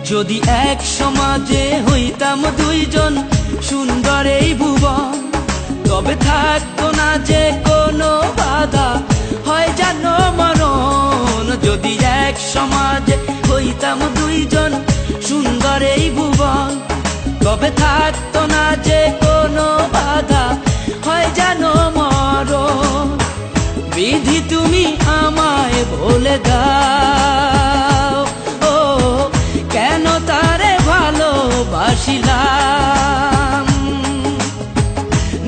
যদি এক সমাজে হইতাম দুইজন সুন্দর এই ভুবন, তবে থাকতো না যে কোনো বাধা, হয় জানো মরণ। যদি এক সমাজে হইতাম দুইজন সুন্দর এই ভুবন, তবে থাকতো না যে কোনো বাধা, হয় জানো মরণ। বিধি তুমি আমায় বলে দাও, ও কেন তারে ভালোবাসিলাম।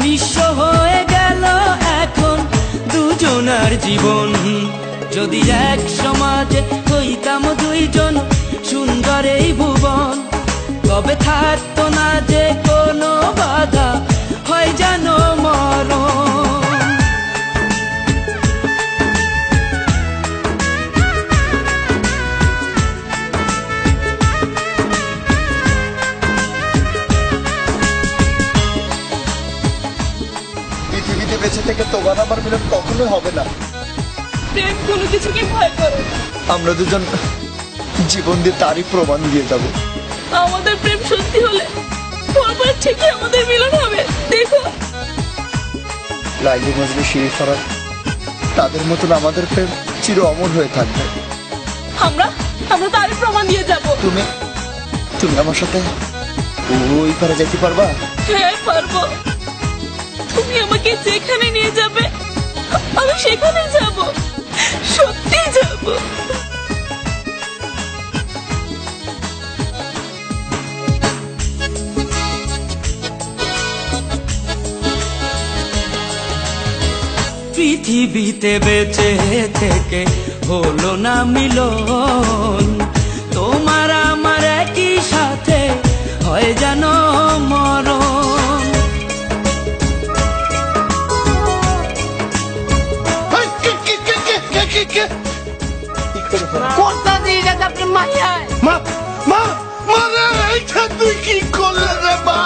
নিঃস্ব হয়ে গেল এখন দুজনার জীবন। যদি এক সমাজে হইতাম দুইজন সুন্দর এই ভুবন, তবে থাকতো না যে কোনো বাধা, হয় জানো মরণ। পৃথিবীতে বেঁচে থেকে তোমার আমার মিলন কখনোই হবে না। প্রেম কোনো কিছুকে ভয় করে না। আমরা দুজন জীবন দিয়ে তারই প্রমাণ দিয়ে যাব। আমাদের প্রেম সত্যি হলে পরপর ঠিকই আমাদের মিলন হবে। দেখো, লাইলি মজনু শিরি ফরাত, তাদের মতন আমাদের প্রেম চির অমর হয়ে থাকবে। আমরা তারই প্রমাণ দিয়ে যাব। তুমি আমার সাথে ওই পারে যেতে পারবা? হ্যাঁ পারবো। তুমি আমাকে যেখানে নিয়ে যাবে আমি সেখানে যাব, সত্যি যাব। পৃথিবীতে বেঁচে থেকে হলো না মিলন, তোমার আমার একই সাথে হয় জানো মরণ। কোনটা দিয়ে যাতে আপনি মাইয়ায় তুই কি করলে রে মা?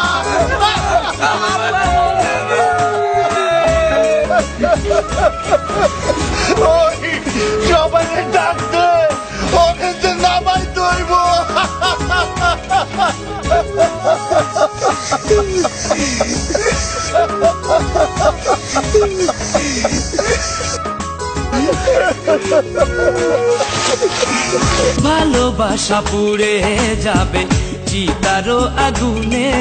সবাই ডাকতে ওকে নামাই দইব। ভালোবাসা পুড়ে যাবে চিতারো আগুনে,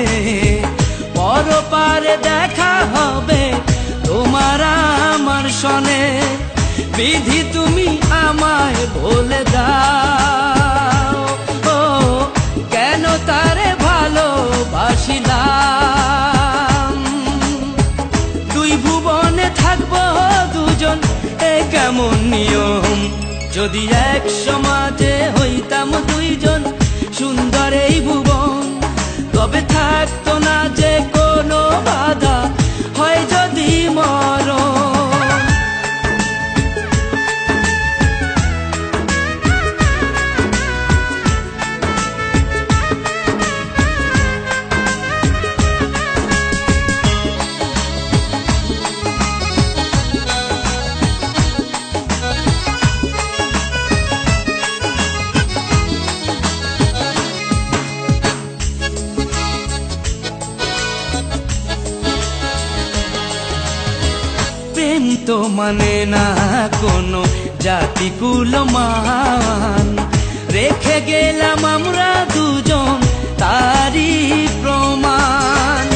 পরপারে দেখা হবে তোমার আমার সনে। বিধি তুমি আমায় বলে দাও, ও কেন তারে ভালোবাসিলাম। দুই ভুবনে থাকবো দুজন, এ কেমন নিয়ম। যদি এক সমাজে হইতাম দুইজন সুন্দর এই ভুবন, তবে থাকতো না যে কোনো বাধা, হয় যদি মরণ। প্রেম তো মানে না কোনো জাতি কুলমান, রেখে গেলাম আমরা দুজন তারই প্রমাণ।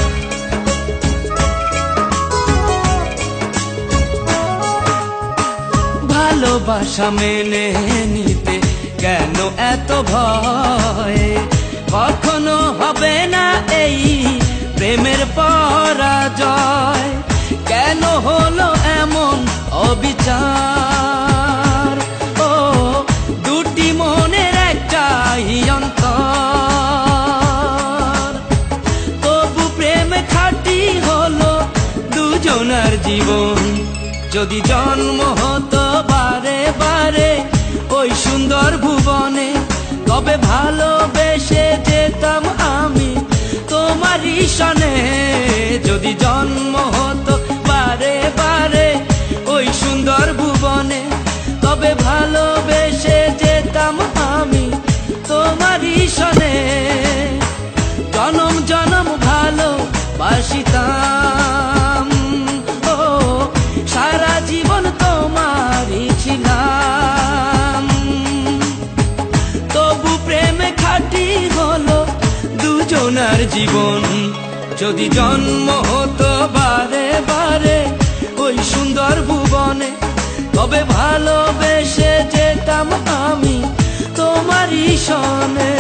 ভালোবাসা মেনে নিতে কেন এত ভয়, কখনো হবে না এই প্রেমের পরাজয়। কেন হলো এমন অবিচার, ও দুটি মনের একটাই অন্তর। তবু প্রেম খাঁটি হলো দুজনার জীবন। যদি জন্ম হতো বারে বারে ওই সুন্দর ভুবনে, তবে ভালোবেসে যেতাম আমি তোমারই সনে। যদি জন্ম হতো বারে বারে ওই সুন্দর ভুবনে, তবে ভালোবেসে যেতাম আমি তোমারই সনে। ভালোবাসিতাম, ও সারা জীবন তোমারই ছিলাম। তবু প্রেমে খাঁটি হলো দুজনার জীবন। যদি জন্ম হতো বারে বারে ওই সুন্দর ভুবনে, তবে ভালোবেসে যেতাম আমি তোমারই সনে।